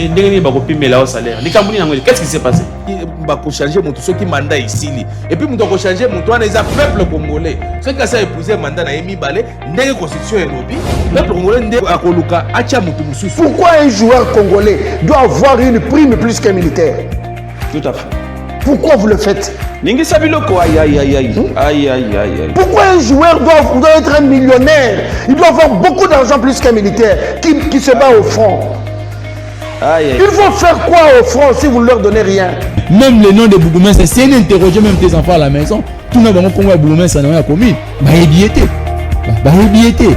Qu'est-ce qui s'est passé? Changer mon ceux qui mandat ici et puis mon changer mon toit les peuple congolais ceux qui a épousé mandat na yemi balé ndenge constitution elobi peuple congolais ndenge akoluka acha mutu mususu. Pourquoi un joueur congolais doit avoir une prime plus qu'un militaire? Tout à fait. Pourquoi vous le faites? Ningi sabiloko aïe aïe aïe aïe aïe aïe aïe. Pourquoi un joueur doit être un millionnaire? Il doit avoir beaucoup d'argent plus qu'un militaire qui se bat au front. Aïe, aïe. Il faut faire quoi au front si vous ne leur donnez rien? Même le nom de Bougoumès, c'est interroger même tes enfants à la maison. Tout le monde Congo Bougoumès, ça n'a pas commis. Bah, il y était. Bah, il y était.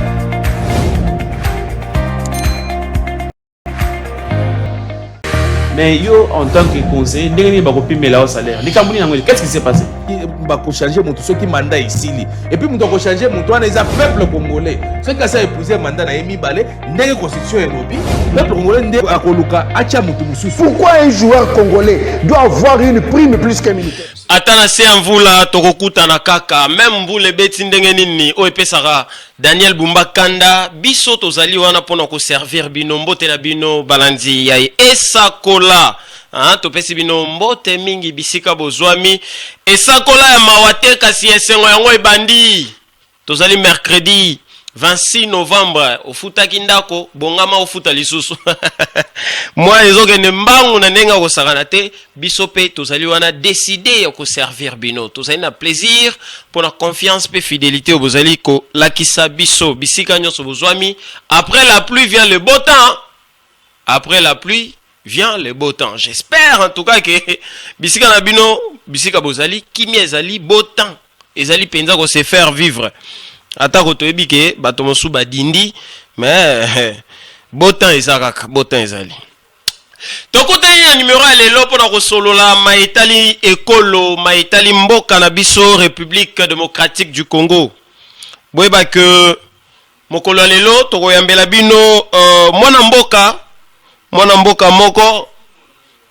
Mais yo, en tant que conseiller, qu'est-ce qui s'est passé? Changer mon ceux qui mandat ici et puis mon changer mon toit les peuple congolais ceux qui a épousé mandat na yemi balé ndenge constitution elobi peuple congolais ndenge akoluka acha mutu mususu. Pourquoi un joueur congolais doit avoir une prime plus qu'un militaire? Atana se mvula tokokuta na kaka même mbule beti ndenge nini o epesaka Daniel Bumba Kanda biso tozali wana pona ko servir bino mbote na bino balandi ya esakola topesi bino mbote mingi bisika bozwami esakola ya mawate kasi esengo yango ebandi tozali mercredi 26 novembre ofuta kindako bongama ofuta lisusu moi ezokende mbangu na ndenga kosakana te biso pe tozali wana décider ya koservir bino tozali na plaisir pour la confiance pe fidélité bozali ko lakisa biso bisika nyonso bozwami. Après la pluie vient le beau temps. Après la pluie vient le beau temps. J'espère en tout cas que bisika na bino bisika bozali kimi ezali beau temps ezali penza ko se faire vivre. Atako toyebi ke bato mosu badindi mais beau temps ezakaka beau temps ezali. Tokutani na numéro ya lelo pona kosolola maitali ekolo maitali mboka na biso République démocratique du Congo. Boyeba ke mokolo lelo tokoyambela bino mwana mboka moko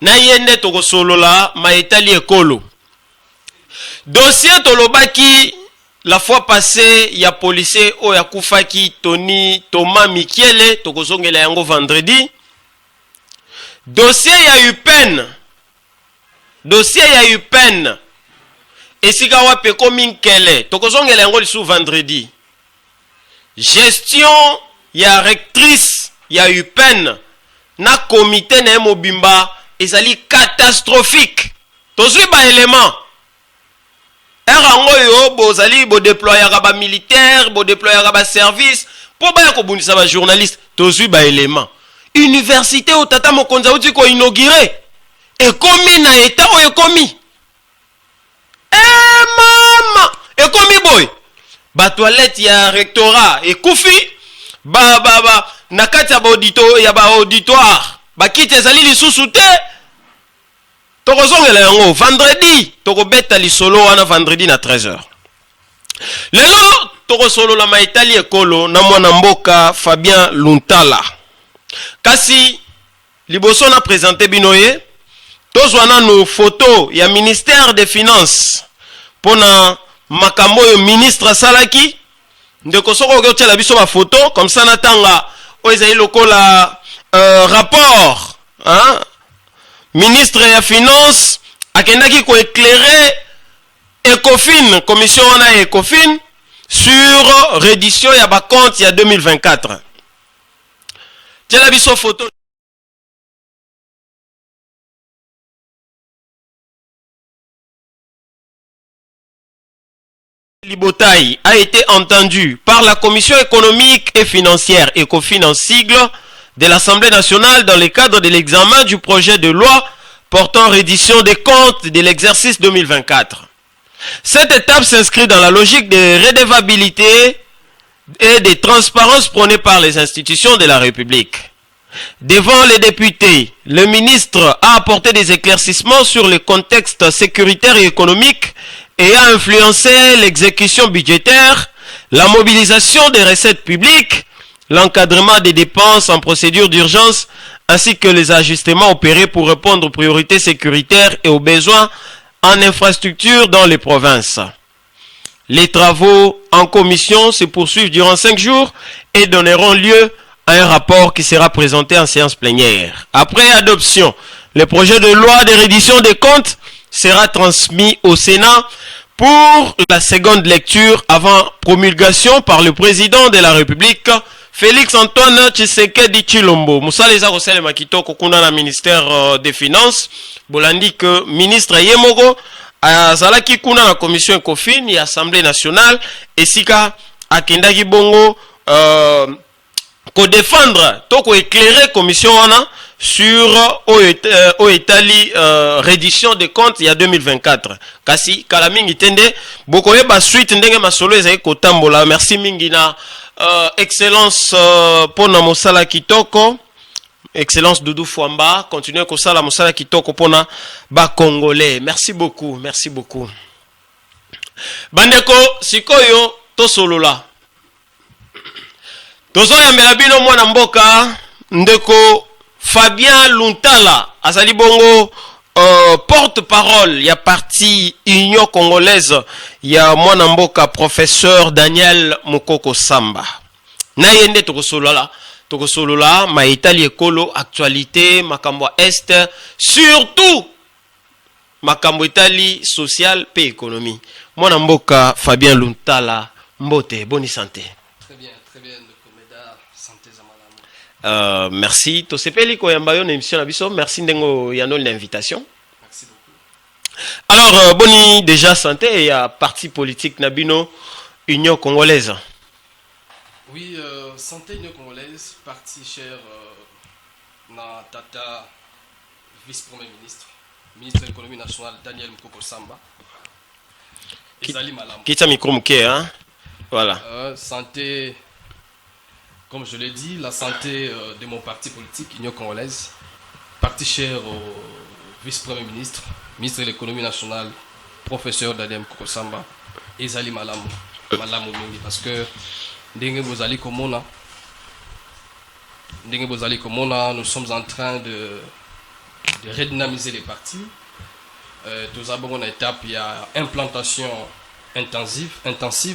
na yende tokosolola maitali ekolo. Dossier tolobaki la fois passée, il y a policier o ya kufaki Tony Thomas Mikiele tokozongela yango vendredi. Dossier ya eu peine. Et si gawa peko minkele tokozongela yango lisu vendredi. Gestion ya rectrice ya eu peine na comité na mobimba ezali catastrophique. Tozui ba élément. Erango bozali bo déployer ba militaire, bo déployer ba service pour ba ko bundisa ba journaliste tozui ba élément. Université au tata mokonza uti ko inaugurer et komi na état o ekomi. Mama, ekomi boy. Ba toilette ya rectorat et kufi ba nakati ya ba auditoire. Ba kite ezali lisusu te. Tokozongela yango vendredi tokobeta lisolo wana vendredi na 13h. Lelo tokosolo la maitali ekolo na mwana mboka Fabien Luntala. Kasi liboso na présenter binoye tozwana no photo ya ministère des finances pona makambo yo ministre salaki ndeko soko ko tela biso ba photo comme ça natanga o ezali lokola rapport ministre ya finance akendaki ko éclairer Ecofin commission wana Ecofin sur reddition ya ba compte ya 2024. Tela biso photo Libotaï a été entendu par la commission économique et financière Ecofin en sigle de l'Assemblée nationale dans le cadre de l'examen du projet de loi portant reddition des comptes de l'exercice 2024. Cette étape s'inscrit dans la logique de redevabilité et de transparence prônée par les institutions de la République. Devant les députés, le ministre a apporté des éclaircissements sur le contexte sécuritaire et économique et a influencé l'exécution budgétaire, la mobilisation des recettes publiques, l'encadrement des dépenses en procédure d'urgence ainsi que les ajustements opérés pour répondre aux priorités sécuritaires et aux besoins en infrastructure dans les provinces. Les travaux en commission se poursuivent durant 5 jours et donneront lieu un rapport qui sera présenté en séance plénière. Après adoption, le projet de loi de reddition des comptes sera transmis au Sénat pour la seconde lecture avant promulgation par le président de la République, Félix Antoine Tshisekedi Tshilombo. Moussa Leza Rosele Makito Kokuna na ministère des Finances. Bolandi que ministre Yemogo azalaki kuna na commission Ecofin et Assemblée nationale et sika akendaki bongo ko défendre to ko éclairer commission wana sur Oetali reddition des comptes il y a 2024. Kasi kalamingi tende bokoye ba suite ndenge masolo ezali kotambola. Merci mingi na excellence pona mosala kitoko. Excellence Doudou Fouamba, continuez comme ça la mosala kitoko pona ba congolais. Merci beaucoup, merci beaucoup. Bandeko sikoyo to solola. Tozo yambela bino mwana mboka ndeko Fabien Luntala azali bongo porte-parole ya parti Union Congolaise ya mwana mboka professeur Daniel Mukoko Samba. Na yende tokosolola ma Italie ekolo actualité makambo est surtout makambo Italie social pe économie. Mwana mboka Fabien Luntala mbote bonne santé. Très bien Comeda santé za malamu. Merci to sepeli ko yamba yo na émission na biso. Merci ndengo ya l'invitation. Merci beaucoup. Alors boni déjà santé et à parti politique Nabino Union Congolaise. Oui, santé Union Congolaise, parti cher na tata vice-premier ministre, ministre de l'économie nationale Daniel Mukoko Samba. Ezali malamu. Kita micro mke hein. Voilà. Santé, comme je l'ai dit, la santé de mon parti politique Union Congolaise, parti cher au vice-premier ministre, ministre de l'économie nationale, professeur Daniel Mukoko Samba. Ezali malamu, malamu mingi parce que Ndenge Bozali Komona, nous sommes en train de redynamiser les partis. Nous avons une étape, il y a implantation intensive,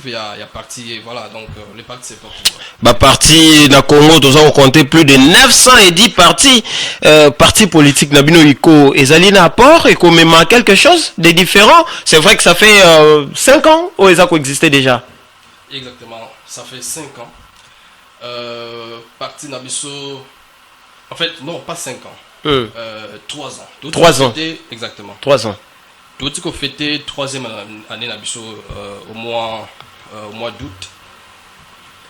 il y a parti, voilà, donc les partis c'est parti. Bah parti na Congo, nous avons compté plus de 910 partis, partis politiques Nabino Iko, Ezali na apport et comme même quelque chose de différent. C'est vrai que ça fait 5 ans où Ezako existait déjà. Exactement, ça fait 5 ans. Parti Nabiso, en fait, non, pas 5 ans. 3 ans. 3 ans. Exactement. 3 ans. Tout ce qu'on fêtait 3e année Nabiso au mois d'août.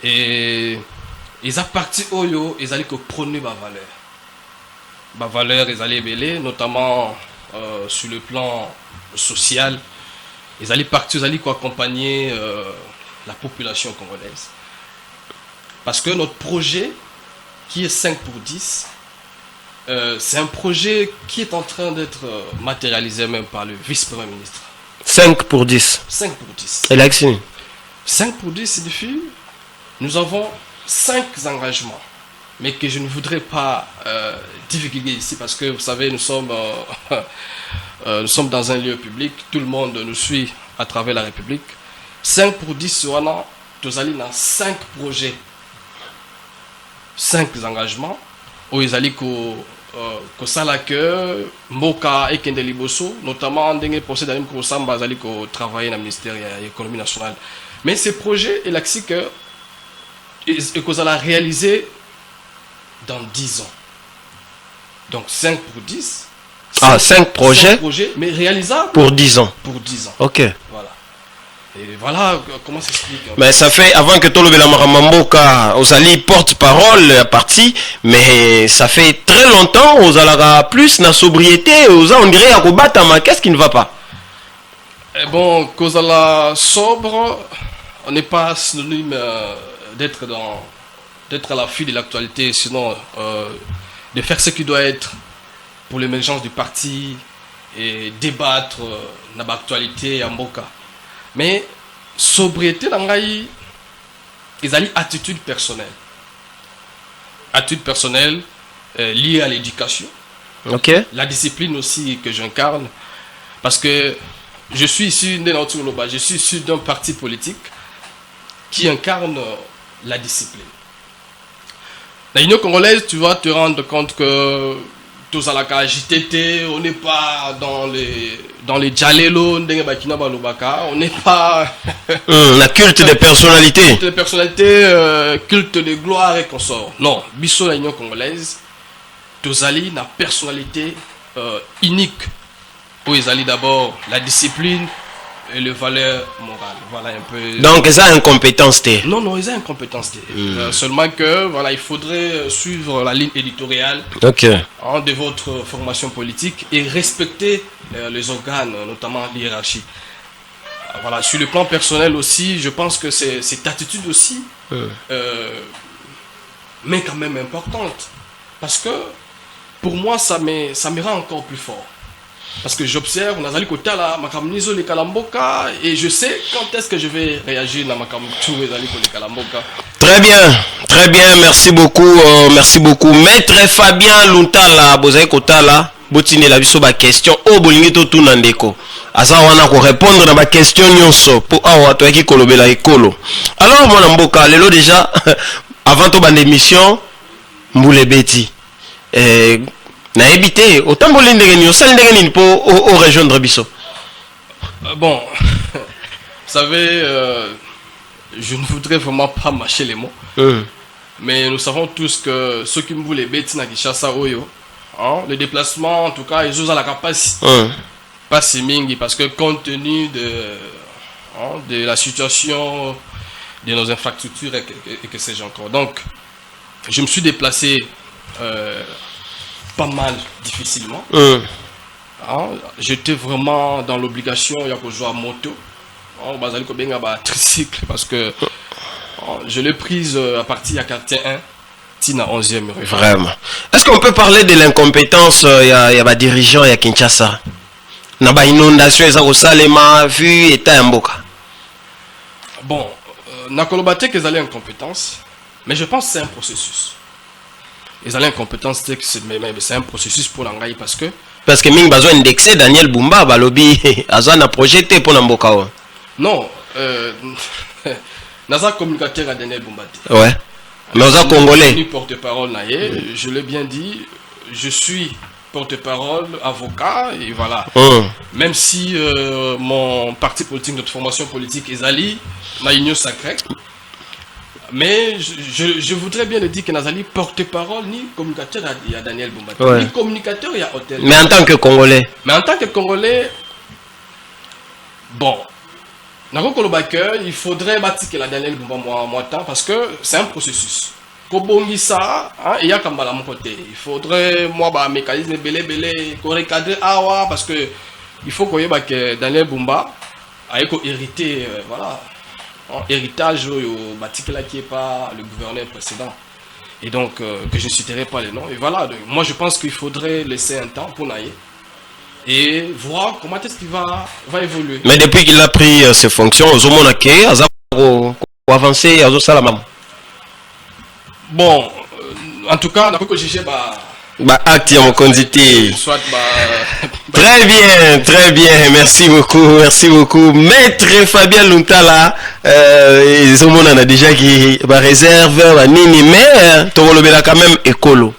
Et ils ont parti Oyo, ils allaient prôner ma valeur. Ma valeur, ils allaient mêler, notamment sur le plan social. Ils allaient partir, ils allaient accompagner la population congolaise. Parce que notre projet, qui est 5 pour 10, c'est un projet qui est en train d'être matérialisé même par le vice-premier ministre. 5 pour 10. 5 pour 10. Et l'action 5 pour 10 signifie, nous avons 5 engagements, mais que je ne voudrais pas divulguer ici parce que vous savez, nous sommes dans un lieu public, tout le monde nous suit à travers la République. 5 pour 10, nous allons dans 5 projets, 5 engagements, où ils allaient que ça la que Moka et Kende Liboso, notamment dans le procès d'Alim Kosamba, ils allaient travailler dans le ministère de l'économie nationale. Mais ces projets, il a dit que ils allaient réaliser dans 10 ans. Donc 5 pour 10. 5 projets, mais réalisables pour 10 ans. Pour 10 ans. Ok. Voilà. Et voilà comment ça s'explique. Mais ça fait, avant que Tolo Bela Maramamboka, Ozali porte-parole à parti, mais ça fait très longtemps, Ozalara plus na sobriété, on dirait à Kobatama, qu'est-ce qui ne va pas? Bon, Kozala sobre, on n'est pas synonyme d'être à la file de l'actualité, sinon de faire ce qui doit être pour l'émergence du parti et débattre dans l'actualité à Mboka. Mais sobriété dans ils ont attitude personnelle. Attitude personnelle liée à l'éducation. Ok. La discipline aussi que j'incarne. Parce que je suis issu d'un parti politique qui incarne la discipline. La Union congolaise, tu vas te rendre compte que tous à la JTT, on n'est pas dans les Djalelo, on n'est pas la culte des personnalités. Culte des personnalités, culte de gloire et consorts. Non, Bisso la Union congolaise, Tozali n'a personnalité unique. Où ils allaient d'abord la discipline et les valeurs morales. Voilà un peu. Donc, ils ont incompétence. Non, ils ont incompétence. Seulement que, voilà, il faudrait suivre la ligne éditoriale de votre formation politique et respecter les organes, notamment l'hiérarchie. Voilà, sur le plan personnel aussi, je pense que cette attitude aussi, mais quand même importante. Parce que, pour moi, ça me rend encore plus fort. Parce que j'observe, on a zali kota la makamnizo le kalamboka et je sais quand est-ce que je vais réagir dans makamtou et zali le kalamboka. Très bien, merci beaucoup. Maître Fabien Luntala, bozai kota la, botine la biso ba question, o bolingi to tunandeko. Asa wana ko répondre na ba question nyonso po awa to yaki kolobela ekolo. Alors mon mboka lelo déjà avant to bande émission Mboule Beti. Na évité autant bolé ndengeni osali ndengeni pour rejoindre biso. Bon, vous savez, je ne voudrais vraiment pas mâcher les mots, mais nous savons tous que ceux qui me voulaient bêter na Kinshasa oyo, le déplacement en tout cas ils ont la capacité, pas si mingi parce que compte tenu de la situation de nos infrastructures et que sais-je encore. Donc, je me suis déplacé. Pas mal difficilement. J'étais vraiment dans l'obligation de jouer à moto. Tricycle parce que je l'ai prise à partir de quartier 1 tina 11e. Vraiment. Est-ce qu'on peut parler de l'incompétence il y a dirigeants à Kinshasa? Na ba inondation ça au Salema vu état mboka. Bon, na kolobate que ils incompétence, mais je pense que c'est un processus. Ils ont l'incompétence, c'est un processus pour l'engager parce que Ming besoin d'indexer Daniel Bumba, balobi, azan a projeté pour l'amboka. Non, Naza communicateur à Daniel Bumba. Ouais. Mais on a congolais. Porte-parole, je l'ai bien dit, je suis porte-parole, avocat, et voilà. Même si mon parti politique, notre formation politique, Ezali, ma union sacrée. Mais je voudrais bien le dire que Nazali porte-parole ni communicateur il y a Daniel Bumba, ni communicateur il y a Hôtel. Mais en tant que Congolais. Bon, il faudrait bâtir que la Daniel Bumba moi temps parce que c'est un processus. Kobongisa, il y a comme mon côté. Il faudrait moi mécanisme belé recadrer awa parce que il faut que Daniel Bumba a hérité voilà. Héritage au Batikela qui est pas le gouverneur précédent et donc que je ne citerai pas les noms et voilà donc, moi je pense qu'il faudrait laisser un temps pour naïe et voir comment est-ce qu'il va évoluer. Mais depuis qu'il a pris ses fonctions aux Omonake pour avancer à Salamam. Bon en tout cas d'après que j'ai acte mon condité. Très bien, merci beaucoup. Maître Fabien Luntala, on a déjà qui réserve, nini, mais tu quand même écolo.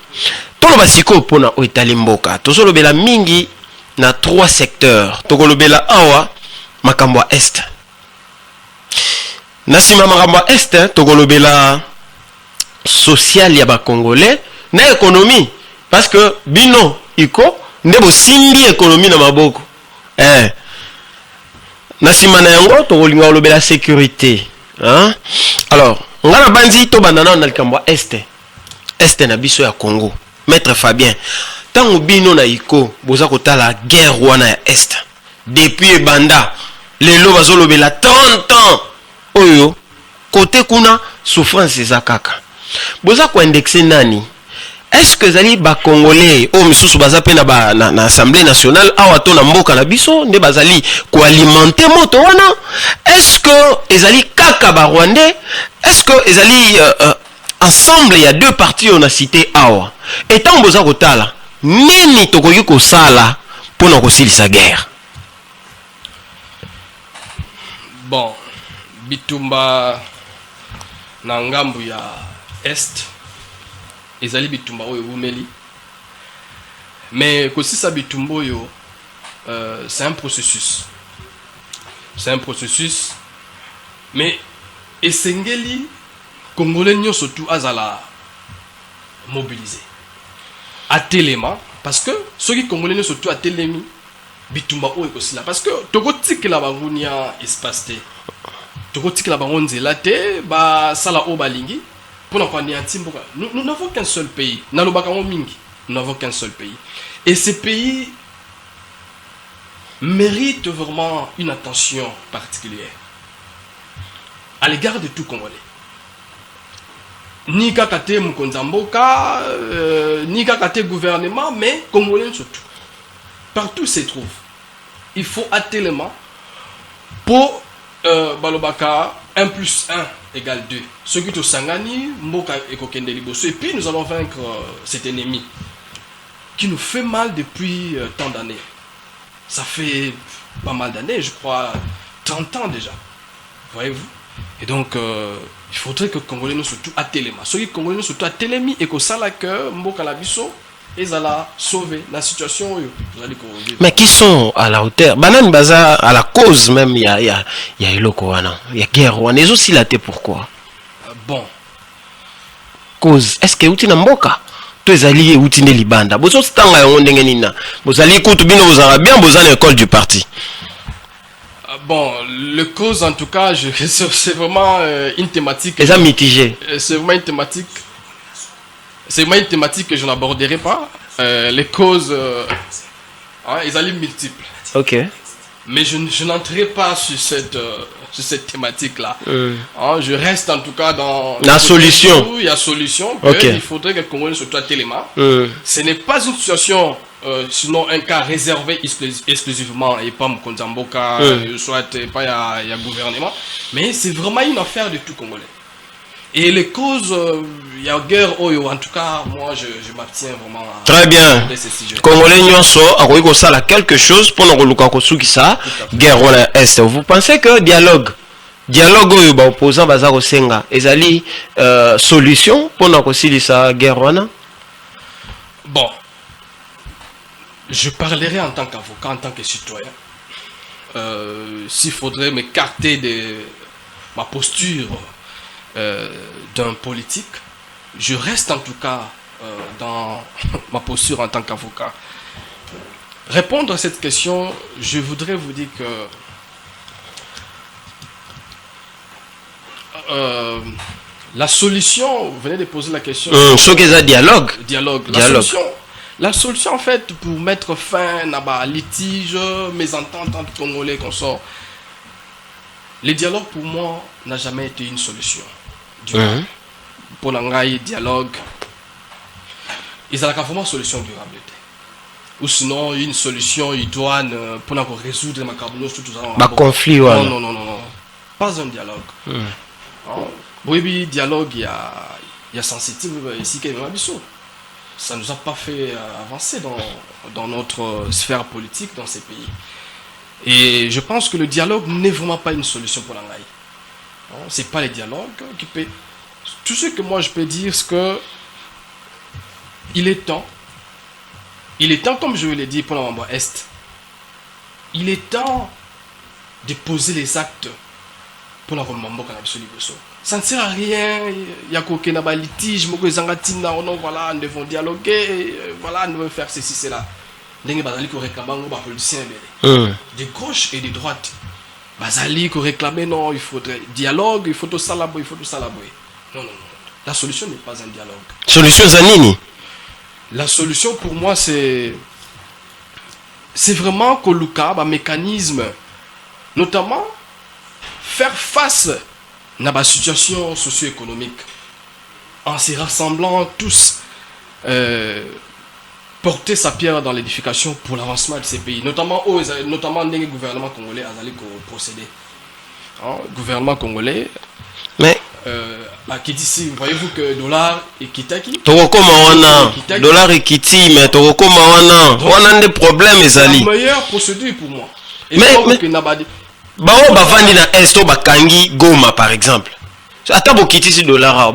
Tout le basiko pour na Oitalimboka, tout le mingi na 3 secteurs. Tu le awa Makambwa Est. Nasima Makambwa Est, tu le social yaba congolais, na économie. Parce que bino iko ndebo simbi économie na maboko na sima na yango to kolinga olobela sécurité alors ngana banzi to banana na likambo est na biso ya Congo. Maître Fabien tango bino na iko boza kotala guerre wana ya est depuis ebanda lelo bazolobela 30 ans oyo côté kuna souffrance eza kaka boza ko indexer nani. Est-ce que zali ba congolais o misusu baza pe na assemblée nationale awa to na mboka na biso nde bazali ko alimenter moto wana? Est-ce que ezali kaka ba rwandais? Est-ce que ezali ensemble il y a 2 parties on a cité awa et tant boza kotala nini tokoki ko sala pour na kosilisa guerre? Bon bitumba na ngambu ya est ezali bitumba oyo bumeli. Mais aussi ça bitumba oyo c'est un processus. C'est un processus. Mais esengeli Congolais surtout azala mobilisé. À téléma parce que ceux qui Congolais surtout à télémi bitumba oyo aussi là parce que tokotik la bangunia espace tokotik la bangonze la te ba sala o balingi pour na kwani antimboka. Nous n'avons qu'un seul pays. Nalobaka mingi. Nous n'avons qu'un seul pays. Et ce pays mérite vraiment une attention particulière à l'égard de tout Congolais. Ni kakate Mkonzamboka, ni kakate gouvernement, mais Congolais surtout. Partout se trouve. Il faut attelement pour Balobaka 1 + 1 = 2. Ce qui est au Sangani, Mboka et Kokende Liboso. Et puis nous allons vaincre cet ennemi qui nous fait mal depuis tant d'années. Ça fait pas mal d'années, je crois 30 ans déjà. Voyez-vous? Et donc, il faudrait que Congolais nous surtout à Téléma. Ceux qui Congolais nous surtout à Télémi et que ça là que Mboka Labiso, ils allaient sauver la situation. Mais qui sont à la hauteur? Banane Baza à la cause même, il y a Ilokowana, il y a guerre. On est aussi là, pourquoi? Bon. Cause, est-ce que vous Mboka? Tozali outine libanda bozo stanga yango ndenge nina bozali kutu bino bozala bien bozala l'école du parti. Bon, le cause en tout cas c'est vraiment une thématique les mitigé. C'est vraiment une thématique que je n'aborderai pas. Les causes ils allaient multiples. OK. Mais je n'entrerai pas sur cette thématique-là. Je reste en tout cas dans la solution. Il y a solution. Okay. Il faudrait que le Congolais soit Téléma. Ce n'est pas une situation, sinon un cas réservé exclusivement et pas Mkonzamboka, soit pas il y a gouvernement. Mais c'est vraiment une affaire de tout Congolais. Et les causes, il y a guerre, en tout cas, moi je m'abstiens vraiment à très bien. ces sujets. Congolais nyonso akoki sala quelque chose pour nous luka ko suki ça guerre wala est. Vous pensez que dialogue oyo ba opposant baza ko senga ezali solution pour nous kosilisa guerre wana? Bon, je parlerai en tant qu'avocat, en tant que citoyen. S'il faudrait m'écarter de ma posture d'un politique, je reste en tout cas dans ma posture en tant qu'avocat. Répondre à cette question, je voudrais vous dire que la solution, vous venez de poser la question. Ce qu'est un dialogue. La solution en fait pour mettre fin à litige, mésentente entre Congolais qu'on sort. Le dialogue pour moi n'a jamais été une solution. Pour l'angaï dialogue, ils ont vraiment une solution durable. Ou sinon une solution idoine pour résoudre ma carbone tout ça. Conflit. Non. Pas un dialogue. Oui, dialogue, il y a sensitive ici qui est ça ne nous a pas fait avancer dans notre sphère politique dans ces pays. Et je pense que le dialogue n'est vraiment pas une solution pour l'angaï. C'est pas les dialogues qui peut. Tout ce que moi je peux dire, c'est que il est temps, comme je l'ai dit pour la Mambo Est, il est temps de poser les actes pour la Mambo Canabiso Liboso. Ça ne sert à rien, il y a qu'aucun litige, voilà, nous devons dialoguer, voilà, nous devons faire ceci, cela. De gauche et de droite. Bazali qui réclamait non, il faudrait dialogue, il faut tout salabouer, Non. La solution n'est pas un dialogue. Solution Zanini. La solution pour moi c'est vraiment que le cas, un mécanisme, notamment faire face à la situation socio-économique en se rassemblant tous. Porter sa pierre dans l'édification pour l'avancement de ces pays, notamment le gouvernement congolais a procédé. Gouvernement congolais, mais qui dit voyez-vous que dollar et kitaki dollar et kiti, mais on a des problèmes. C'est la meilleure procédure pour moi. Et mais bavandi na esto bakangi Goma par exemple. Attends, kiti si dollar,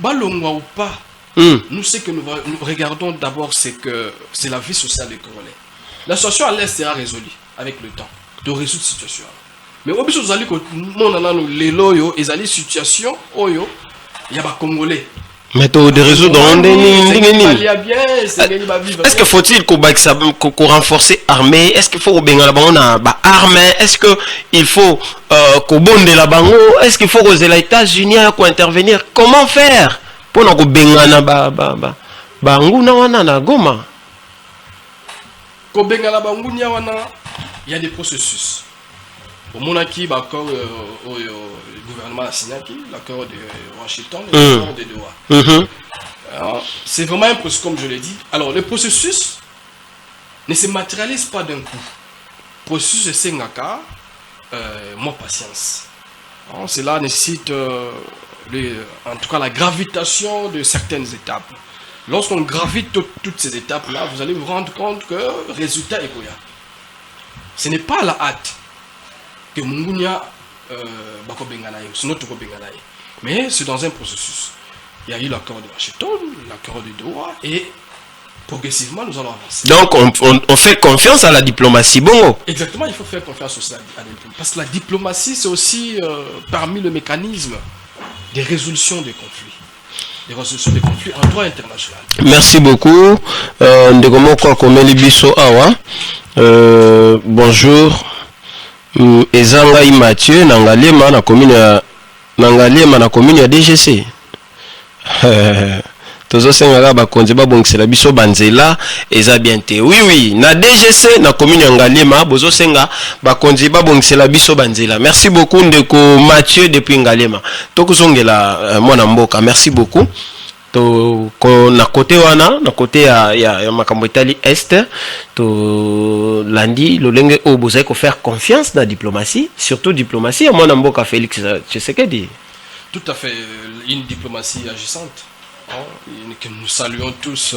balongwa ou pas, nous ce que nous regardons d'abord, c'est que c'est la vie sociale des Congolais. La situation à l'Est sera résolue avec le temps, de résoudre la situation. Mais au besoin de que les loyaux et les situations, il y a des Congolais. Mais tu de résoudre est-ce qu'il faut-il qu'on renforce l'armée? Est-ce qu'il faut qu'on arme? Est-ce qu'il faut qu'on bonde la bango? Est-ce qu'il faut que les États-Unis intervenir? Comment faire pour nous bengana bango na Goma? Il y a des processus. Au Monaki, l'accord du gouvernement a signé l'accord de Washington et l'accord de Doha. C'est vraiment un processus, comme je l'ai dit. Alors, le processus ne se matérialise pas d'un coup. Le processus de Sengaka, moins patience. Cela nécessite, en tout cas, la gravitation de certaines étapes. Lorsqu'on gravite toutes ces étapes-là, vous allez vous rendre compte que le résultat est goya. Ce n'est pas la hâte que Mungunia mais c'est dans un processus. Il y a eu l'accord de Washington, l'accord de Doha, et progressivement nous allons avancer. Donc on fait confiance à la diplomatie, bon. Exactement, il faut faire confiance aussi à la diplomatie. Parce que la diplomatie, c'est aussi parmi le mécanisme des résolutions des conflits. Des résolutions des conflits en droit international. Merci beaucoup. Bonjour. Ezangai Mathieu Nangalema na commune ya DGC. Tozo senga ba konzi ba bongisela biso banzela eza bien te. Oui na DGC na commune ya Ngalema bozo senga ba konzi ba bongisela biso banzela. Merci beaucoup ndeko Mathieu depuis Ngalema. Tokozongela mwana mboka. Merci beaucoup. Na côté wana na côté ya makambo Italie Est to lundi lolenge o bozai ko faire confiance dans la diplomatie, surtout diplomatie à mon mboka Félix Tshisekedi. Tout à fait, une diplomatie agissante que nous saluons tous,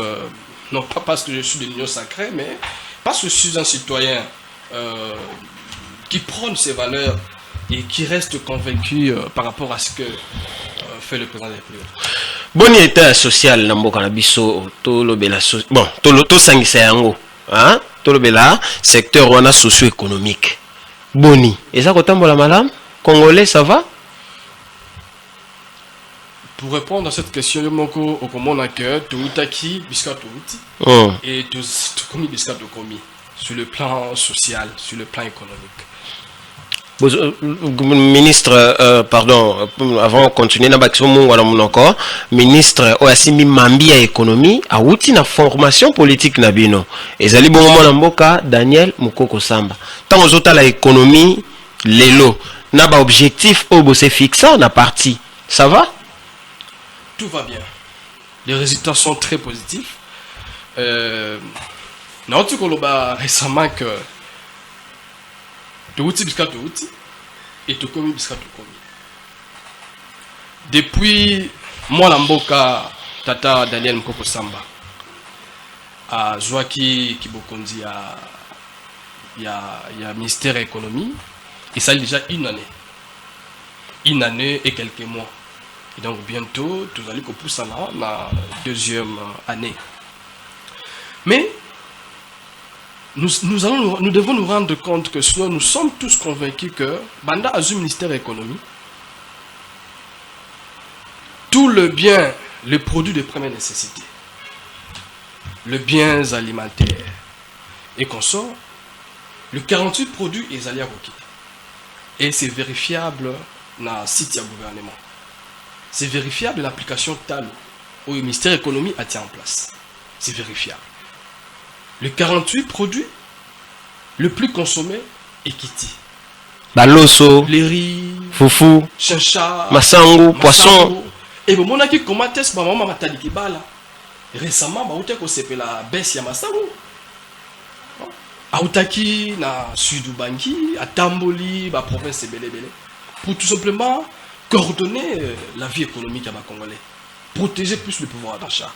non pas parce que je suis de l'Union sacrée, mais parce que je suis un citoyen qui prône ses valeurs et qui reste convaincu par rapport à ce que fait le président de la République. Bon état social na mboka na biso to lobela bon to sangisa yango hein to lobela secteur wana socio-économique boni eza kotambola malam congolais ça va? Pour répondre à cette question moko okomona que toutaki biska touti et tout komi biska to komi sur le plan social, sur le plan économique. Ministre, pardon, avant de continuer, ministre Oasimi Mambi à économie, a outil na formation politique nabino. Et zali bon moment mboka Daniel Mukoko Samba. Tant aux autres la économie, l'élo, n'a pas objectif au bossé fixé, na parti. Ça va? Tout va bien. Les résultats sont très positifs. N'a pas récemment que et tout comme depuis moi Lamboka Tata Daniel Mukoko Samba à Joaki Kibokondi il y a ministère de l'économie et ça déjà une année et quelques mois et donc bientôt tout allez qu'on pousse la deuxième année mais nous devons nous rendre compte que sinon nous sommes tous convaincus que Banda a un ministère de l'économie, tout le bien, les produits de première nécessité, les biens alimentaires et consorts, le 48 produits est allé à Roki. Et c'est vérifiable dans le site du gouvernement. C'est vérifiable l'application TALO où le ministère de l'économie a tient en place. C'est vérifiable. Le 48 produits le plus consommé est Kiti. Baloso, les riz, foufou, chincha, masango, poisson. Et bon, on a qui commenté ce moment matali bala. Récemment, bah on s'appelle la baisse ya masango. Autaki na Sud-Ubangi, à Tamboli, bah province belé. Pour tout simplement coordonner la vie économique à ma Congolais. Protéger plus le pouvoir d'achat.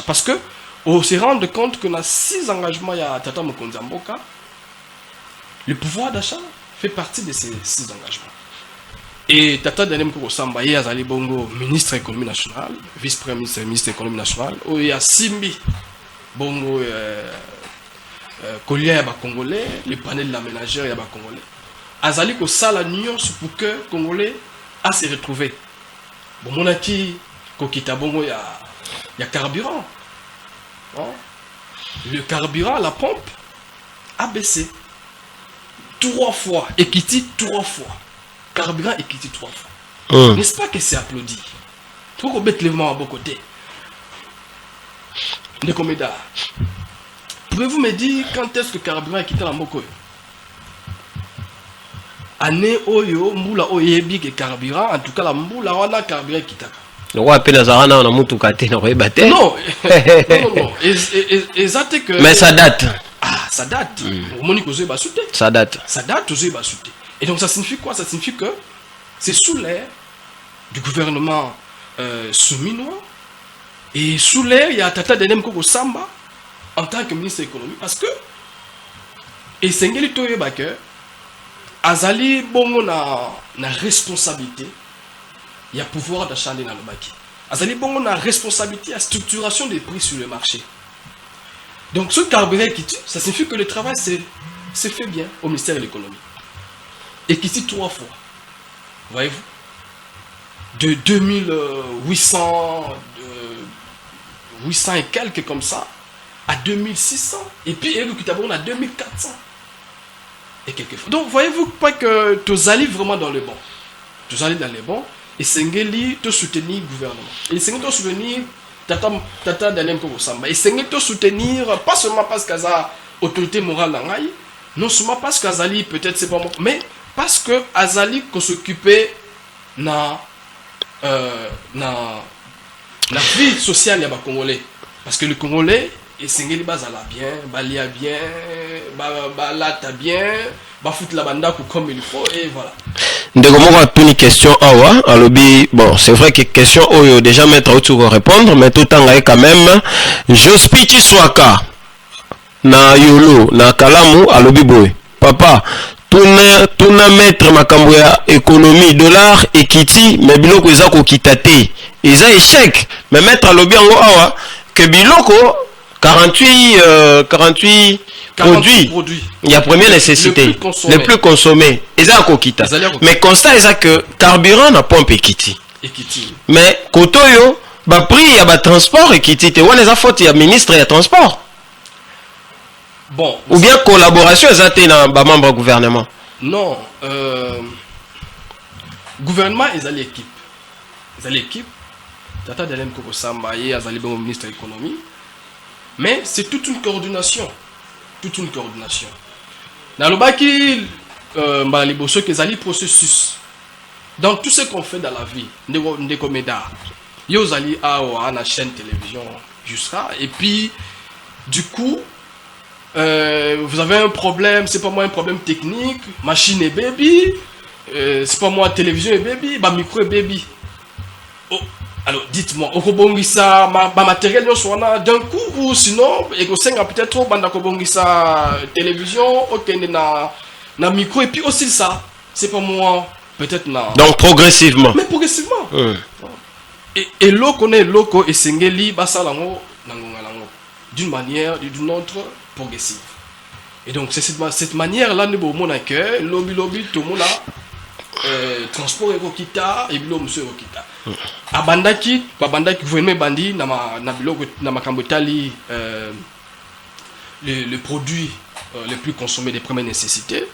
Parce que on se rend compte que dans 6 engagements, il y a Tata Mokonzi Mboka. Le pouvoir d'achat fait partie de ces 6 engagements. Et Tata Daniel Mkoko Samba, il y a Zali Bongo, ministre de l'économie nationale, vice-premier ministre de l'économie nationale, où il y a Simbi Bongo, collier à Congolais, le panel de la ménagère, il y a Congolais. Azali ko sala nuance pour que Congolais a se retrouver. Bon, mon aki, Kokita Bongo, il y a carburant. Hein? Le carburant, la pompe, a baissé 3 fois. Ekiti 3 fois. Carburant Ekiti 3 fois. N'est-ce pas que c'est applaudi? Faut qu'on mette les mains à bon côté. Ndekomeda. Pouvez-vous me dire quand est-ce que carburant Ekiti la moko? Année oyo, mboula oyebi que carburant, en tout cas la mboula wana carburant Ekitaka. Le roi appelle Azarana, on a moutou kate, on a rebatté. Non, non. Exact que. Mais ça date. Ah, ça date. Ça date. Ça date aux Basouté. Et donc ça signifie quoi? Ça signifie que c'est sous l'ère du gouvernement souminois et sous l'ère il y a Tata Daniel Mkoko Samba en tant que ministre de l'économie parce que et Sengeli Toye Baker Azali Bongo na responsabilité il y a pouvoir d'achat dans le baki. Azali Bongo na responsabilité à structuration des prix sur le marché. Donc ce carburant qui tue, ça signifie que le travail c'est fait bien au ministère de l'économie. Et qui tue 3 fois. Voyez-vous? De 2800 800 et quelques comme ça à 2600 et puis on a 2400 et quelques fois. Donc voyez-vous pas que tu allez vraiment dans le bon. Tu allez dans le bon et Sengeli te soutenir le gouvernement. Et Sengeli te soutenir Tata Daniel Mkoko Samba. Et Sengeli te soutenir pas seulement parce qu'il y a autorité morale dans l'Aïe, non seulement parce qu'Azali peut-être c'est pas moi, mais parce que Azali qu'on s'occupait na vie sociale ya ba Congolais parce que le Congolais et Sengeli bazala bien balia bien balata bien ba fout la banda comme il faut et voilà. Ndeko moko atuni question awa alobi bon c'est vrai que question oyo déjà mettre autour répondre mais tout temps quand même Jospiti Swaka na yolo na kalamu alobi boy papa tuna mettre makambo ya économie dollar ekiti mais biloko eza ko kitate eza échec mais mettre alobi yango awa que biloko 48 produits il y a première nécessité les plus consommés eza ko kita mais constat eza que carburant na pompe ekiti mais kotoyo ba prix ya ba transport ekiti te wana eza faute ya ministre ya transport. Bon, ou bien collaboration exacte dans les membres du gouvernement? Non. Gouvernement, ils ont l'équipe. Ils ont l'équipe. Tata Daniel Mkoko Samba, ils ont le ministre de l'économie. Mais c'est toute une coordination. Toute une coordination. Dans le baki, ils ont le processus. Dans tout ce qu'on fait dans la vie, des comédas, ils ont la chaîne télévision jusqu'à. Et puis, du coup, vous avez un problème, c'est pas moi un problème technique, machine et baby, c'est pas moi télévision et baby, bah micro et baby. Oh, alors dites-moi, okobongisa ma matériel d'un coup ou sinon ekosenga peut-être banda kobongisa télévision, ok na micro et puis aussi ça, c'est pas moi peut-être na. Donc progressivement. Mais progressivement. Et loko ne loko et sengeli basalango nangongalango d'une manière d'une autre progressive. Et donc c'est cette manière là nous avons que lobby tout le monde transport ekokita et bilo monsieur ekokita. Abandaki gouvernement bandi na biloko na makambo tali le produit le plus consommé des premières nécessités.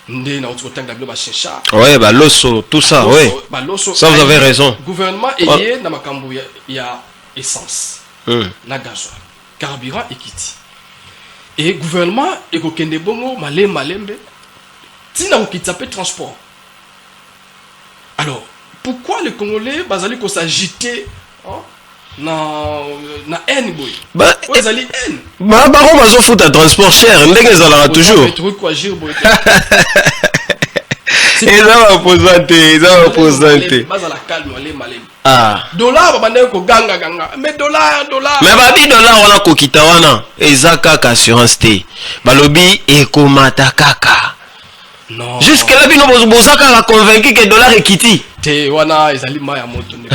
Ndé na autre temps la bilo ba chincha. Ouais bah loso tout ça ouais. Ça vous avez raison. Gouvernement ayé na makambo ya essence. Na gasoil, carburant et kiti. Et le gouvernement est kokende bongo malembe tina okitape transport. Alors pourquoi les Congolais bazali ko s'agiter na haine boy? Bah bazali haine. Bah on va se foutre à transport cher, ndenge ezala toujours. Ils ont opposé. Bazala calme malembe. Ah. Dollar babande ko ganga mais dollar. Mais babi dollar wana kokita wana eza kaka assurance te. Balobi ekomata kaka. Non. Jusque là, bino bozaka convaincu que dollar est quitté. Te wana ezali mai ya moto ne.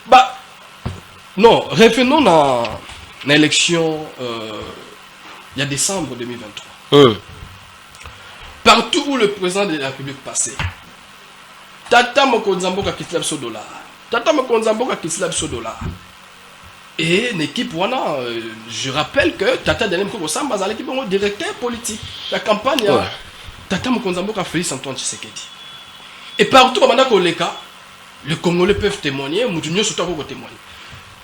Bah non, revenons dans l'élection il y a décembre 2023. Partout où le président de la République passait, Tata Mokonzamboka kitlab so dollar. Tata Mokonzamboka kitlab so dollar. Et l'équipe wana, je rappelle que Tata Daniel Mkoko Samba est l'équipe directeur politique. La campagne Tata Mokonzamboka Félix Antoine Tshisekedi. Et partout les Congolais peuvent témoigner, Moutounio surtout peuvent témoigner.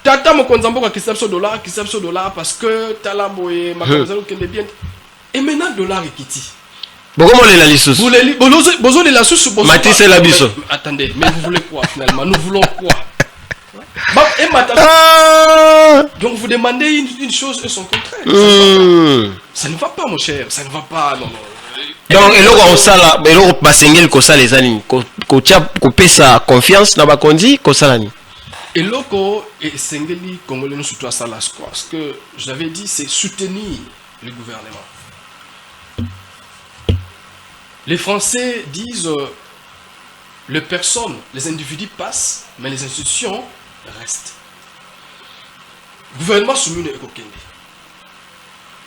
Tata Mokonzamboka kitlab so dollar parce que Talaboye Makonzalo kende bien. Et maintenant dollar est quitté. Comment les la lissous? Bozo de la sous. Matisse et la biso. Attendez, mais vous voulez quoi finalement? Nous voulons quoi? Donc vous demandez une chose et son contraire. Ça ne va pas, mon cher. Ça ne va pas. Non. Donc, et là, on sala, et là, basengel ko sala les amis, ko pesa confiance na bakondi ko sala ni. Et loko et sengeli congolais nous surtout à sala quoi. Ce que je l'avais dit, c'est soutenir le gouvernement. Les Français disent les personnes, les individus passent, mais les institutions restent. Gouvernement soumis à Ekokende.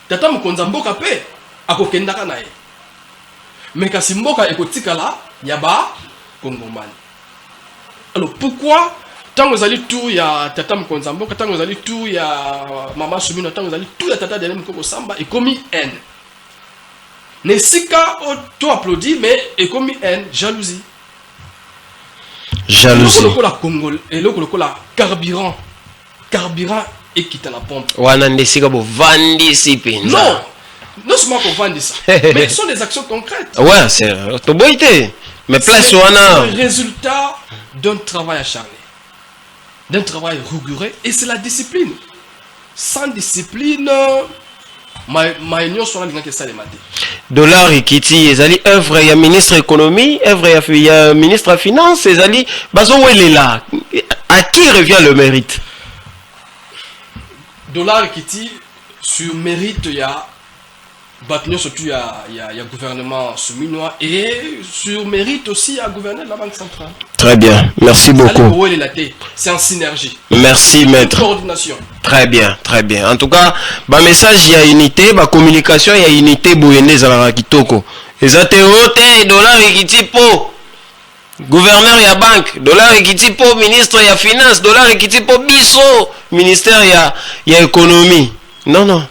Tata Mokonzamboka pe akokenda kanae. Mais kasi mboka ekotikala yaba Kongomani. Alors pourquoi tant que allez tout ya Tata Mokonzamboka, tant que allez tout ya Maman Soumino, tant que allez tout ya Tata Daniel Mkoko Samba et commis haine. Nesika to applaudi mais et commis haine, jalousie. Jalousie. Et le carburant et quitte la pompe. Wana nesika bo vandi sipi. Non seulement qu'on vend ça, mais ce sont des actions concrètes. Ouais, c'est toboité. Mais place wana. C'est le résultat d'un travail acharné, d'un travail rigoureux, et c'est la discipline. Sans discipline, ma union soit là que ça les maté. Dollar Ikiti, ezali œuvre ya ministre économie, œuvre ya ministre finance, ezali bazo wele là. À qui revient le mérite? Dollar Ikiti sur mérite il y a Batnio surtout il y a gouvernement souminois et sur mérite aussi à gouverner de la Banque centrale. Très bien, merci beaucoup. C'est en synergie. Merci maître. Coordination. Très bien, très bien. En tout cas, ba message il y a unité, ba communication il y a unité boyende za kitoko. Ezate ote dollar ikiti po gouverneur ya banque, dollar ikiti po ministre ya finance, dollar ikiti po biso ministère ya économie. Non.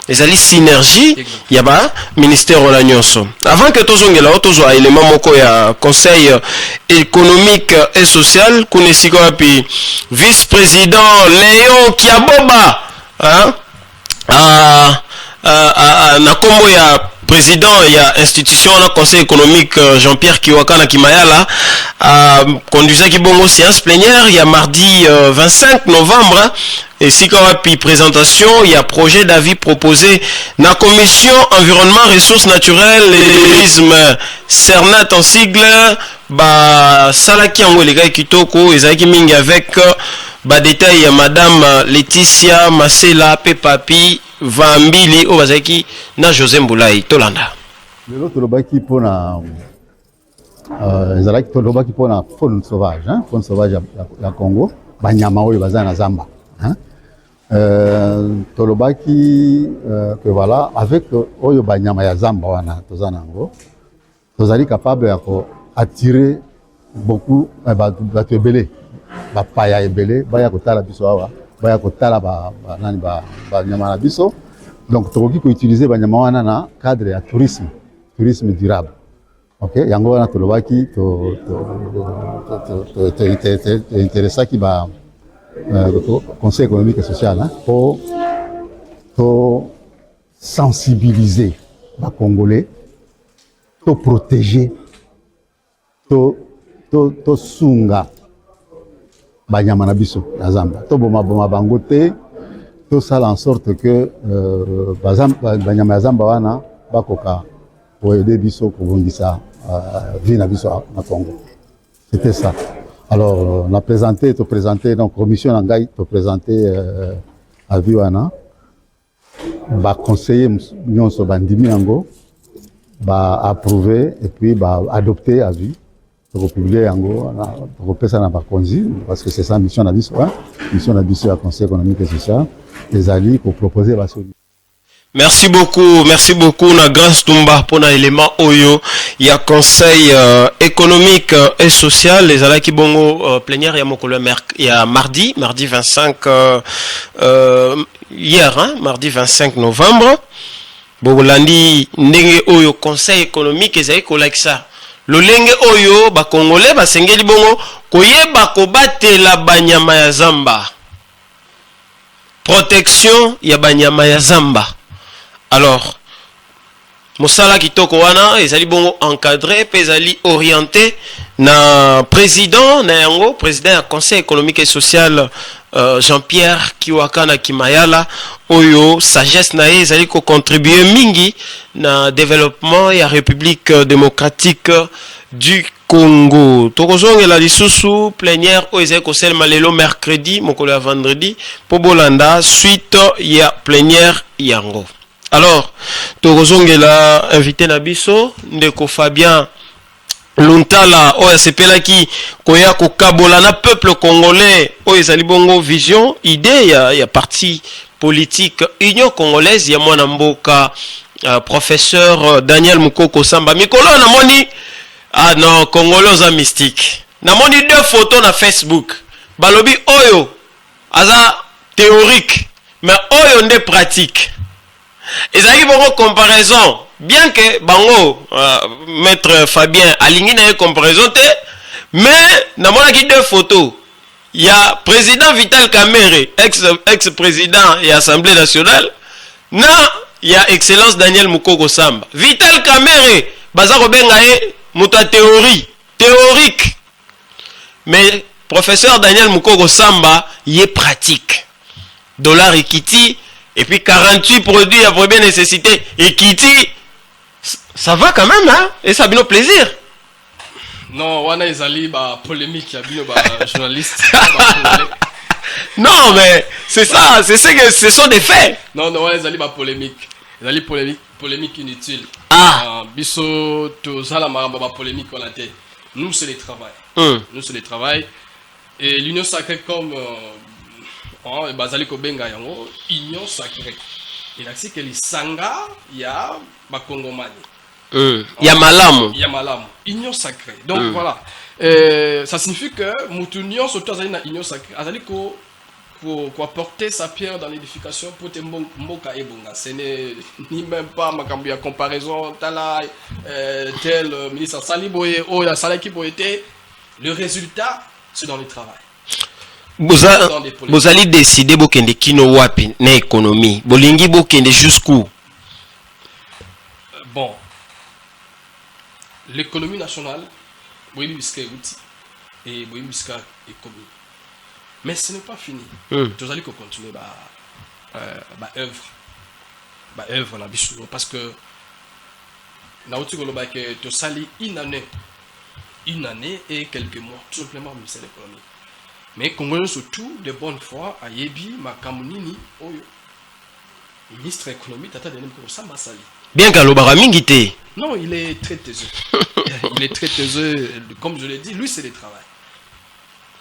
Les alliés synergie, il y a pas ministère de la Nyonso. Avant que tous on ait toujours élément moko ya conseil économique et social, connaissiko puis vice-président Léon Kiaboba, hein, na kombo ya président il y a institution na conseil économique Jean-Pierre Kiwaka na Kimayala conduisait qui bongo séance plénière il y a mardi 25 novembre et si puis présentation il y a projet d'avis proposé na commission environnement ressources naturelles et tourisme Cernat en sigle ba salaki yango les gars kitoko ezaki mingi avec ba détail madame Laetitia Masela Pepapi Vambili Obazaki na José Mboulay Tolanda. Le tolobaki pona ezalaki tolobaki pona faune sauvage, hein, faune sauvage ya Congo, banyama oyo baza na zamba, hein. Tolobaki que voilà avec oyo banyama ya zamba wana tozanango, tozali capable ya ko attirer beaucoup batu ebele, ba paya ebele, baya kotala biso awa. Baya kotala nani ba nyama na biso donc tokoki ko utiliser ba nyama wana na cadre ya tourisme durable. OK, yango wana tolobaki to intéressant qui ba conseil économique et social, hein, pour sensibiliser ba congolais, to protéger, to sunga banyama na biso na zamba to boma bango te to sala en sorte que banyama ya zamba wana bakoka pour aider biso ko bondisa vie na biso na Congo. C'était ça. Alors on a présenté donc commission nangai to présenter avis wana ba conseiller nyonso bandimi yango bah approuver et puis bah adopter à vie. Donc publier en gros, on ça n'a pas conduit parce que c'est ça mission d'abysso, hein. Mission d'abysso à Conseil économique et social. Les alliés pour proposer la solution. Merci beaucoup na grâce Tumba pour un élément oyo il y a conseil économique et social les alaki bongo plénière il y a mardi 25 hier hein, mardi 25 novembre Bogolandi ndenge oyo conseil économique ezali kolakisa lolenge oyo ba congolais ba sengeli bongo koyeba kobatela banyama ya zamba protection ya banyama ya zamba. Alors, Moussala Kitoko wana ezali bongo encadré, ezali orienté na président na yango, président du Conseil économique et social Jean-Pierre Kiwakana Kimayala oyo sagesse na ezali ko contribuer mingi na développement ya République démocratique du Congo. Tokozonge la lisusu plénière o ezali ko selma lelo mercredi mokolo ya vendredi po bolanda suite ya plénière yango. Alors, Torozongela invité Nabiso, Ndeko Fabien Luntala, Oya Sepelaki, Koya Kokabola, na peuple congolais, Oya Zalibongo Vision, idée, il y a parti politique, Union congolaise, il y a moi Namboka, professeur Daniel Mukoko Samba. Mikolo, Namoni, ah non, Congolais mystique. Namoni 2 photos na Facebook. Balobi Oyo, Aza théorique, mais Oyo nde pratique. Et ça y est, une comparaison. Bien que Bango, maître Fabien, aligné une comparaison, mais dans mon 2 photos, il y a président Vital Kamerhe, ex-président et Assemblée nationale, il y a excellence Daniel Mukoko Samba. Vital Kamerhe, Bazaro Bengaye, Mouta théorique. Mais professeur Daniel Mukoko Samba, il est pratique. Dollar equity. Et puis 48 produits à première nécessité. Et Kitty, ça va quand même, hein? Et ça a bien plaisir. Non, Wana Ezali, polémique, il y a journaliste. Non, mais c'est ça, c'est que ce sont des faits. Non, Wana Ezali, polémique. Ezali polémique inutile. Biso, tout ça, la polémique, on a été. Nous, c'est le travail. Nous, c'est le travail. Et l'Union sacrée, comme. Bazali Kobenga yango union sacrée. Il a dit que les sanga ya bakongomani. Ya malamu. Ya malamu. Union sacrée. Donc voilà. Ça signifie que Moutunion surtout azali na union sacrée. Azali ko apporter sa pierre dans l'édification pour te mboka ebonga. Ce n'est ni même pas makambu ya comparaison tala tel ministre Saliboye o ya Salaki Boyete. Le résultat c'est dans le travail. Vous allez décider bokende kino wapi na économie. Bolingi bokende jusqu'où? Bon. L'économie nationale, boyebi biska outil et boyebi biska économie. Mais ce n'est pas fini. Vous allez continuer œuvre na biso parce que na outil koloba que to sali une année et quelques mois tout simplement ministère de l'économie. Mais Congolais surtout de bonne foi à Yebi Makamunini Oyo. Ministre économique Tata Denem Samba Sali. Bien qu'Alobara Mingite. Non, il est très taiseux. Il est très taiseux. Comme je l'ai dit, lui c'est le travail.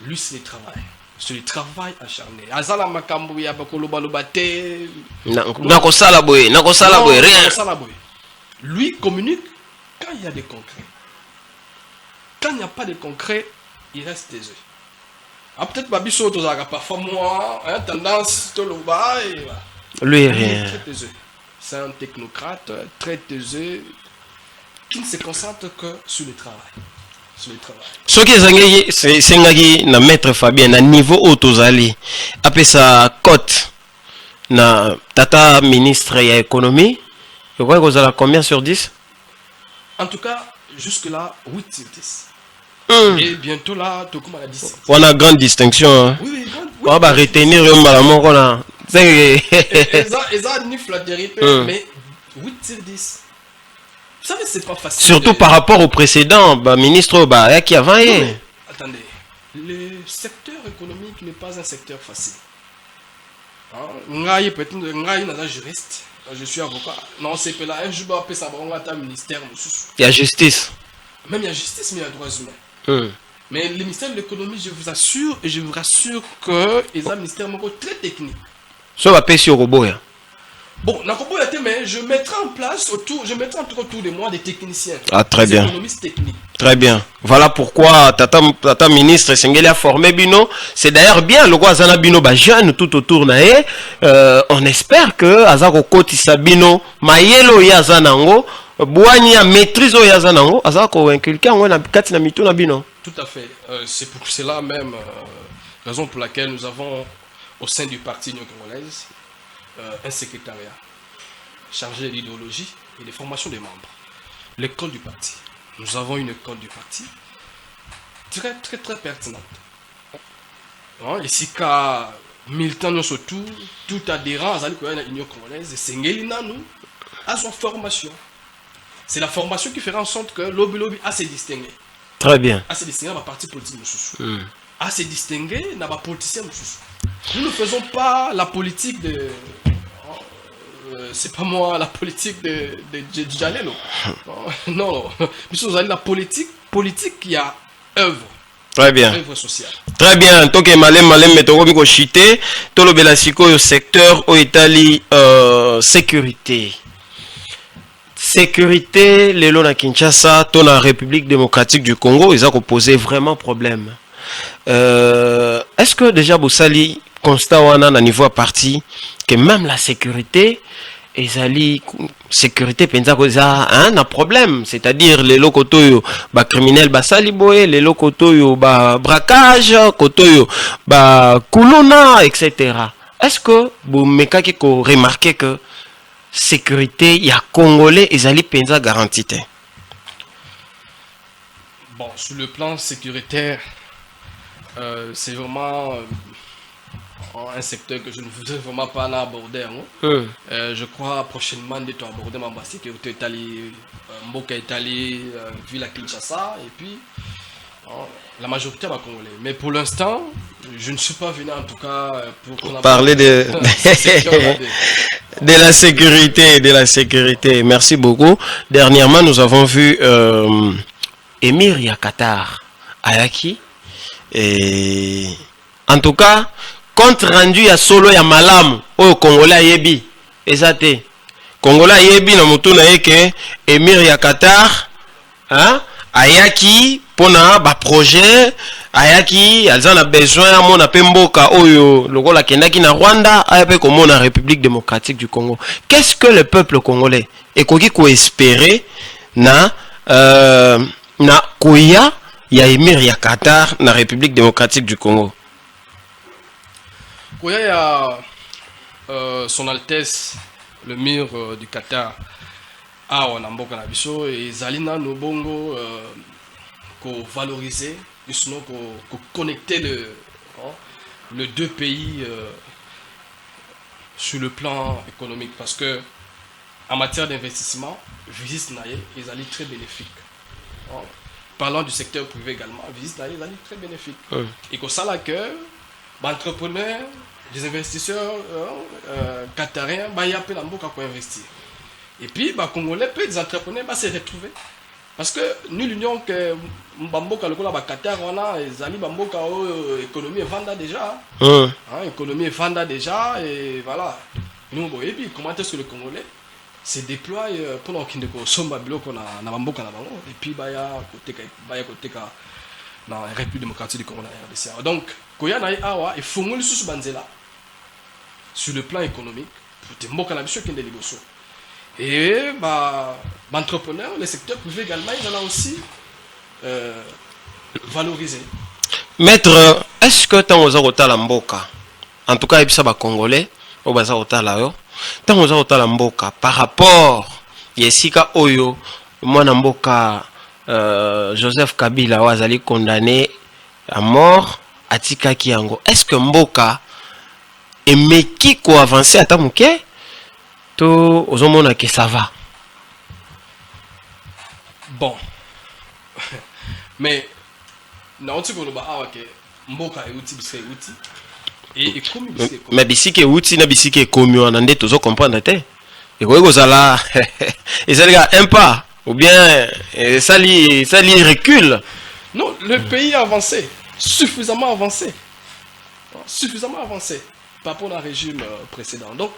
Lui c'est le travail. C'est le travail acharné. Azala Makambu ya Bakoloba Lobate. Nakosala boy, rien. Lui communique quand il y a des concrets. Quand il n'y a pas de concret, il reste taiseux. Ah, peut-être Babiso Tozaka parfois moi, tendance tout le bas et voilà. Lui rien. C'est un technocrate très taiseux qui ne se concentre que sur le travail. Sur le travail. Ce qui est c'est na maître Fabien na niveau Otozali. Après sa cote na tata ministre ya économie. Je crois que vous avez combien sur 10? En tout cas, jusque là 8 sur 10. Et bientôt là, tout comme on a dit. On a grande distinction. Hein? Oui, on va retenir un balamon qu'on a. Ils ont ni flatterie, mais 8 sur 10. Vous savez, c'est pas facile. Surtout par rapport au précédent, ministre qui avant. Attendez, le secteur économique n'est pas un secteur facile. Ngai peut-être ngai naza juriste. Je suis avocat. Non, c'est que là, un jour, on peut savoir un ministère. Il y a justice. Même il y a justice, mais il y a droits humains. Mais le ministère de l'économie, je vous assure, et je vous rassure que c'est un ministère très technique. Ça va payer sur robot. Bon, mais je mettrai en place autour de moi des techniciens. Ah, très des bien. Économistes techniques. Très bien. Voilà pourquoi tata ministre Sengeli a formé Bino. C'est d'ailleurs bien le roi Zana Bino ba jeune tout autour nae. On espère que Azako Koti Sabino Mayelo ya Zanango Boani a maîtrise ya Zanango Azako inculquer on na kati na mitu na Bino. Tout à fait. C'est pour cela même raison pour laquelle nous avons au sein du parti Union Congolaise un secrétariat chargé de l'idéologie et des formations des membres. L'école du parti. Nous avons une école du parti très pertinente. Ici, qu'à militant surtout, tout adhérent à l'Union Congolaise, c'est nous à son formation. C'est la formation qui fera en sorte que lobby a se distingué. Très bien. A se distinguer dans la partie politique. A se distinguer dans la politicien. Nous ne faisons pas la politique de... c'est pas moi la politique de Jalelo. Non. Nous allons la politique qui a œuvre. Très bien. Œuvre sociale. Très bien. Tant que malem metoko biko chité, to lo belasiko au secteur au Italie sécurité. Sécurité, les lois na Kinshasa, to la République démocratique du Congo, ils ont posé vraiment problème. Est-ce que déjà Boussali constat wana na niveau à parti que même la sécurité ezali sécurité penza koza un problème, c'est-à-dire les lokotoyo ba criminel basali boye, les lokotoyo ba braquage, kotoyo ba kuluna, etc. Est-ce que vous mekaki ko remarquer que sécurité ya congolais ezali penza garantie? Bon, sur le plan sécuritaire, c'est vraiment un secteur que je ne voudrais vraiment pas aborder. Je crois prochainement de aborder ma sécurité Italie, Mboka Italie, ville à Kinshasa, et puis la majorité va congolais. Mais pour l'instant, je ne suis pas venu en tout cas pour parler de la sécurité, Merci beaucoup. Dernièrement, nous avons vu Émir Yakatar Ayaki. Et en tout cas, compte rendu à solo ya malam au Congolais yebi ezate Congolais yebi na mutu na yeke Émir Yakatar ayaki pona ba projet ayaki alza besoin ya mona pe mboka oyo lokola kendaki na Rwanda ayape komona République démocratique du Congo. Qu'est-ce que le peuple congolais ekoki ko espérer na koya ya Émir Yakatar na République démocratique du Congo? Il y a son Altesse, le mur du Qatar, on a beaucoup d'ambition et Zalina Nobongo qu'on valoriser, sinon qu'on connecter les deux pays sur le plan économique, parce que en matière d'investissement, visite naïe, ils allaient très bénéfiques. Parlant du secteur privé également, visite naïe, ils allaient très bénéfiques. Et que ça là que entrepreneurs, des investisseurs qatariens, il y a peu d'amboka pour investir. Et puis, Congolais, peu des entrepreneurs se retrouver. Parce que nous, l'union que Mbamboka, le Qatar, on a Zali Bamboka, économie est vendue déjà. Économie est vendue déjà, et voilà. Nous, et puis, comment est-ce que le Congolais se déploie pour qu'il y ait des sommes qu'on a Bamboka, et puis, il y a côté dans la République démocratique du Congo. Donc, il faut que nous banzela sur le plan économique pour te moquer la mission qui est de l'Ibosso. Et entrepreneurs, les secteurs privés également, ils en ont aussi valorisé. Maître, est-ce que tu as osé la mboka? En tout cas, il y a des Congolais qui ont osé la mboka. Tu as osé la mboka par rapport à Yesika Oyo, moi mboka Joseph Kabila wazali condamné à mort à Tika Kiango. Est-ce que Mboka et Meki ko avancer à Tamuke to ozomona que ça va? Bon. Mais non tu ko ba que Mboka est outil bisé outil. Et comme mais bisiki outi na bisiki komi wana nde tozo comprendre te. Et quoi que ça là, et ça les gars un pas ou bien ça li recule. Non, le pays a avancé, suffisamment avancé par rapport au régime précédent. Donc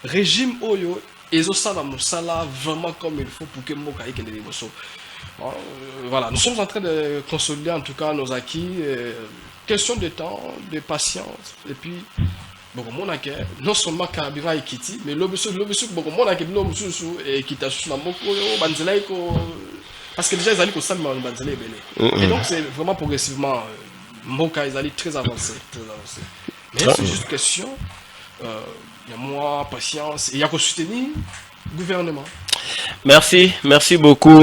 régime Oyo et Osala Moussala vraiment comme il faut pour que Mboka ait des émotions. Voilà, nous sommes en train de consolider en tout cas nos acquis. Question de temps, de patience, et puis beaucoup mon acquis, non seulement carburant et Kiti, mais l'obus beaucoup mon acquis l'obus et qui t'a sur la moko banzelaiko parce que déjà ils allaient au salon banzelé belé. Et donc c'est vraiment progressivement Moka ils allaient très avancé. Mais c'est juste question il y a moins patience et il y a qu'à soutenir le gouvernement. Merci beaucoup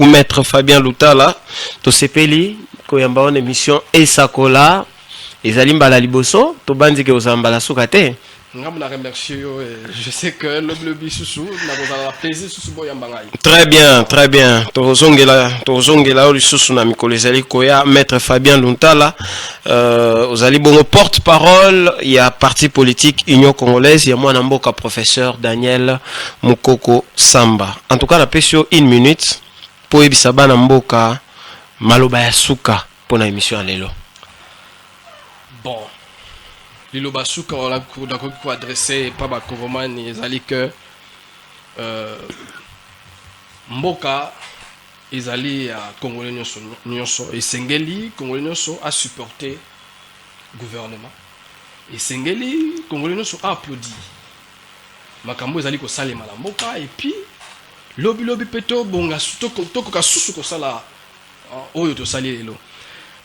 maître Fabien Lutala to sepeli ko yamba on émission Esakola ezali mbala liboso to bandi ke ozambala sukate. Je sais que le bisusu n'a pas plaisir sous boyambangai. Très bien. Tozongela lisusu na mikolo ezali koya maître Fabien Lutala ozali bongo porte-parole il y a parti politique Union Congolaise, il y a mwana mboka professeur Daniel Mukoko Samba. En tout cas la pesio 1 minute pour ebisa bana mboka maloba ya suka pour na émission lelo. Bon. Lilo Basuka on a adressé pas Bakoromani ezali que Mboka ezali à Congolais nyonso et Sengeli Congolais nyonso a supporté gouvernement et Sengeli Congolais nyonso a applaudi makambo ezali ko salema la Mboka et puis lobi peto bonga suto ka susu ko sala oyo to sali lelo.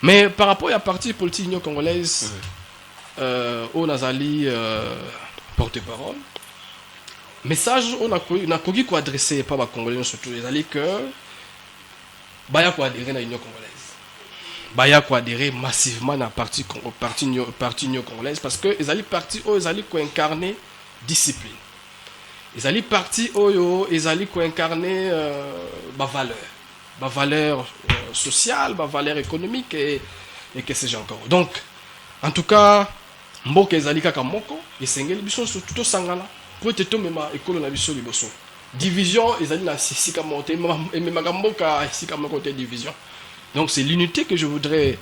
Mais par rapport à parti politique Union Congolaise on a zali porte-parole message on a kogi ko adresser pas ba Congolais surtout les ali que baya ko adhérer na Union Congolaise baya ko adhérer massivement na parti Union Congolaise parce que les ali parti o les ali ko incarner discipline les ali parti oyo les ali ko incarner ba valeur sociale ba valeur économique et que sais-je encore. Donc en tout cas Mboka ezali kaka moko esengeli biso surtout sangala pour te tomema ekolo na biso liboso division ezali na sisika monte et même Mboka sisika moko te division. Donc c'est l'unité que je voudrais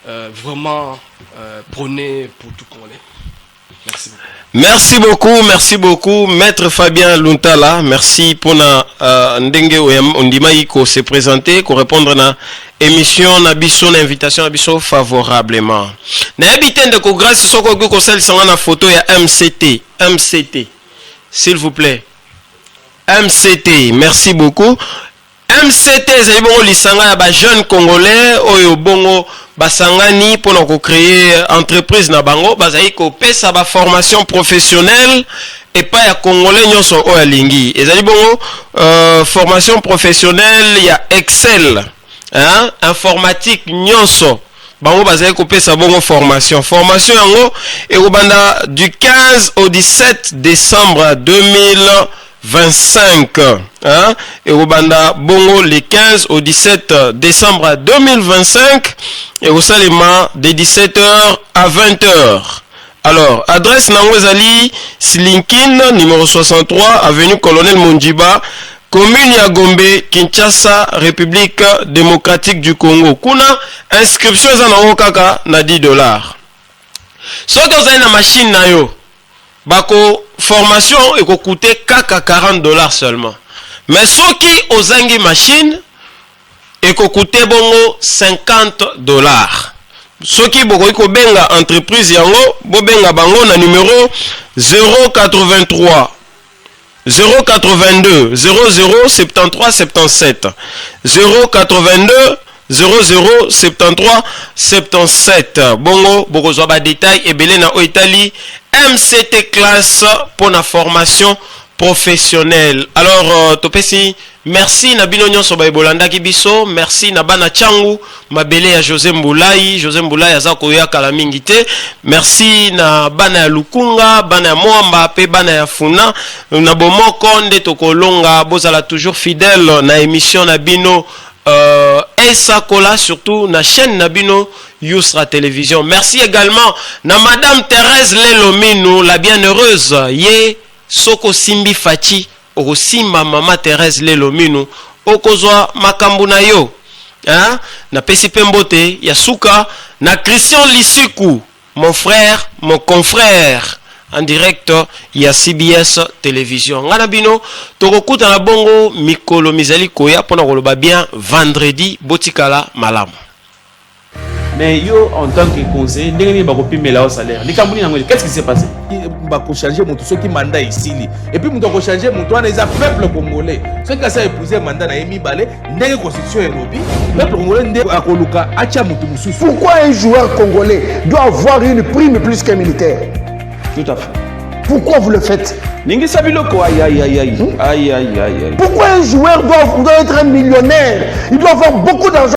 vraiment prôner pour tout Congolais. Merci beaucoup maître Fabien Lutala. Merci pour na ndenge ondimai ko se présenter ko répondre na émission na biso na invitation na biso favorablement. Na habitende ko grâce soko ko sel sanga na photo ya MCT s'il vous plaît. MCT, merci beaucoup. MCT ezali bongo lisanga ya ba jeune congolais oyo bongo basangani pour ko créer entreprise na bango bazali ko pesa ba formation professionnelle et pas ya congolais nyonso oyo alingi ezali bongo formation professionnelle ya Excel hein informatique nyonso bango bazali ko pesa bongo formation yango ekobanda du 15 au 17 décembre 2025 hein? Et au banda bongo le 15 au 17 décembre 2025 et au Salema de 17h à 20h. Alors, adresse Nangozali Slinkin numéro 63 avenue Colonel Mondiba, commune ya Gombe, Kinshasa, République démocratique du Congo. Kuna inscription za nango kaka na $10. Soki ozali na machine na yo bako formation eko coûter kaka $40 seulement. Mais ceux qui ozangi machine eko coûter bongo $50. Ceux qui boko benga entreprise yango bo benga bango na numéro 083 082 00 73 77 082 00 73 77. Bongo boko zoba détail et belé na Italie MCT classe pour la formation professionnelle. Alors topesi merci na bino nyonso ba ebolanda ki biso, merci na bana changu mabele ya José Mboulai aza koya kala mingi te, merci na bana ya Lukunga, bana ya Mwamba pe bana ya Funa na bomoko nde tokolonga bozala toujours fidèle na émission na bino Esakola surtout na chaîne Nabino Yusra Télévision. Merci également na Madame Thérèse Lelomino, la bienheureuse. Ye Soko Simbi Fachi, Osimba Mama Thérèse Lelomino, Okozwa Makambuna yo. Hein? Na Pesi Pembote, Yasuka, na Christian Lissikou, mon frère, mon confrère. En direct, il y a CBS Télévision. Nganabino, Tokokuta na bongo, Mikolo Mizali Koya, pour nous bien vendredi, Botikala Malam. Mais yo, en tant que conseiller, n'est pas copié au salaire. Qu'est-ce qui s'est passé? Bako changer mon ceux qui mandat ici et puis mon changer mon toit les peuple congolais ceux qui ça épouser mandat na emi balé ndenge constitution elobi peuple congolais ndenge akoluka acha mutu mususu. Pourquoi un joueur congolais doit avoir une prime plus qu'un militaire? Tout à fait. Pourquoi vous le faites? Ningi Sabiloko, aïe aïe aïe aïe. Aïe aïe aïe aïe. Pourquoi un joueur doit être un millionnaire? Il doit avoir beaucoup d'argent.